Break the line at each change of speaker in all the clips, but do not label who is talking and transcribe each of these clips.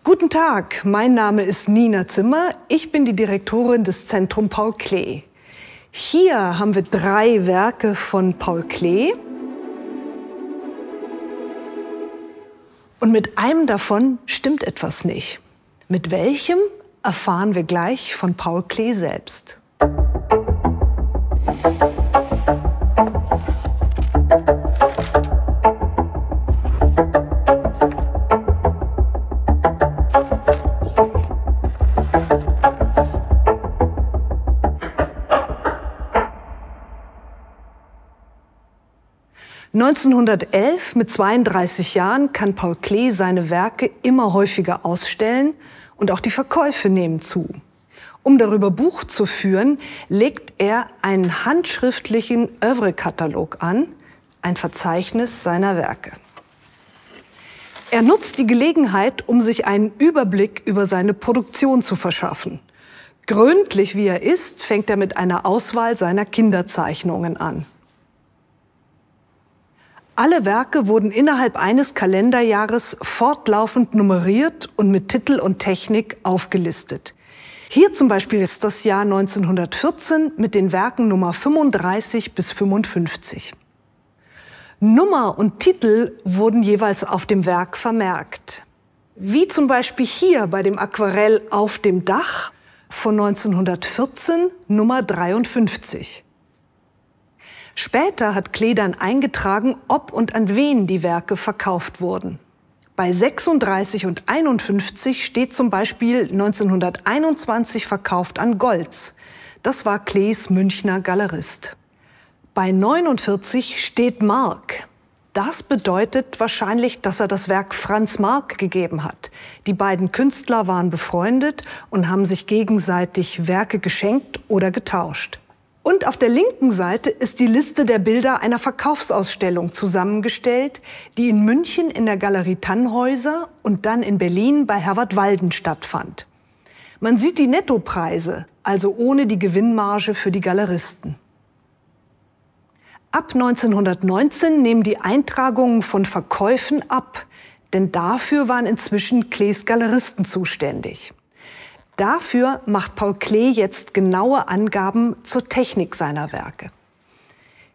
Guten Tag, mein Name ist Nina Zimmer. Ich bin die Direktorin des Zentrum Paul Klee. Hier haben wir 3 Werke von Paul Klee. Und mit einem davon stimmt etwas nicht. Mit welchem erfahren wir gleich von Paul Klee selbst. 1911, mit 32 Jahren, kann Paul Klee seine Werke immer häufiger ausstellen und auch die Verkäufe nehmen zu. Um darüber Buch zu führen, legt er einen handschriftlichen Œuvrekatalog an, ein Verzeichnis seiner Werke. Er nutzt die Gelegenheit, um sich einen Überblick über seine Produktion zu verschaffen. Gründlich wie er ist, fängt er mit einer Auswahl seiner Kinderzeichnungen an. Alle Werke wurden innerhalb eines Kalenderjahres fortlaufend nummeriert und mit Titel und Technik aufgelistet. Hier zum Beispiel ist das Jahr 1914 mit den Werken Nummer 35 bis 55. Nummer und Titel wurden jeweils auf dem Werk vermerkt. Wie zum Beispiel hier bei dem Aquarell Auf dem Dach von 1914, Nummer 53. Später hat Klee dann eingetragen, ob und an wen die Werke verkauft wurden. Bei 36 und 51 steht zum Beispiel 1921 verkauft an Goltz. Das war Klees Münchner Galerist. Bei 49 steht Mark. Das bedeutet wahrscheinlich, dass er das Werk Franz Marc gegeben hat. Die beiden Künstler waren befreundet und haben sich gegenseitig Werke geschenkt oder getauscht. Und auf der linken Seite ist die Liste der Bilder einer Verkaufsausstellung zusammengestellt, die in München in der Galerie Tannhäuser und dann in Berlin bei Herwart Walden stattfand. Man sieht die Nettopreise, also ohne die Gewinnmarge für die Galeristen. Ab 1919 nehmen die Eintragungen von Verkäufen ab, denn dafür waren inzwischen Klees Galeristen zuständig. Dafür macht Paul Klee jetzt genaue Angaben zur Technik seiner Werke.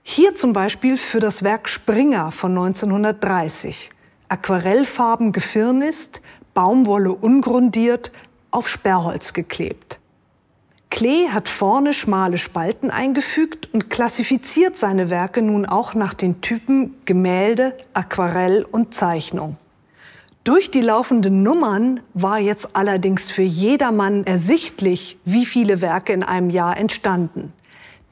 Hier zum Beispiel für das Werk Springer von 1930. Aquarellfarben gefirnist, Baumwolle ungrundiert, auf Sperrholz geklebt. Klee hat vorne schmale Spalten eingefügt und klassifiziert seine Werke nun auch nach den Typen Gemälde, Aquarell und Zeichnung. Durch die laufenden Nummern war jetzt allerdings für jedermann ersichtlich, wie viele Werke in einem Jahr entstanden.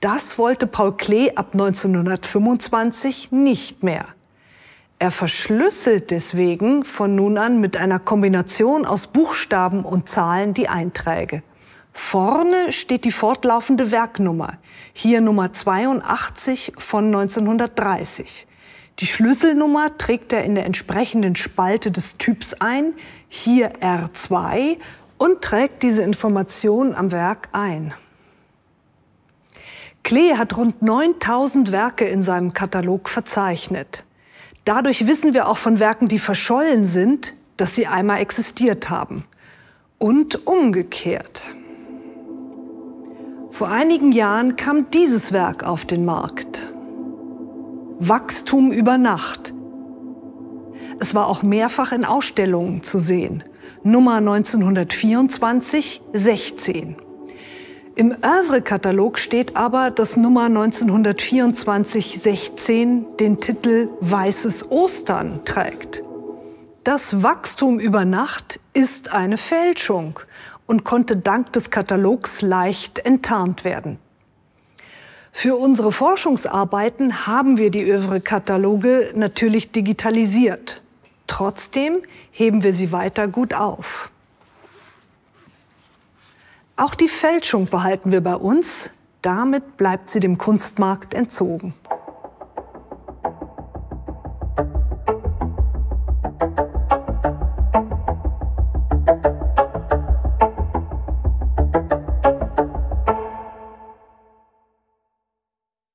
Das wollte Paul Klee ab 1925 nicht mehr. Er verschlüsselt deswegen von nun an mit einer Kombination aus Buchstaben und Zahlen die Einträge. Vorne steht die fortlaufende Werknummer, hier Nummer 82 von 1930. Die Schlüsselnummer trägt er in der entsprechenden Spalte des Typs ein, hier R2, und trägt diese Information am Werk ein. Klee hat rund 9000 Werke in seinem Katalog verzeichnet. Dadurch wissen wir auch von Werken, die verschollen sind, dass sie einmal existiert haben. Und umgekehrt. Vor einigen Jahren kam dieses Werk auf den Markt. Wachstum über Nacht. Es war auch mehrfach in Ausstellungen zu sehen. Nummer 1924, 16. Im Œuvrekatalog steht aber, dass Nummer 1924, 16 den Titel Weißes Ostern trägt. Das Wachstum über Nacht ist eine Fälschung und konnte dank des Katalogs leicht enttarnt werden. Für unsere Forschungsarbeiten haben wir die Œuvrekataloge natürlich digitalisiert. Trotzdem heben wir sie weiter gut auf. Auch die Fälschung behalten wir bei uns. Damit bleibt sie dem Kunstmarkt entzogen.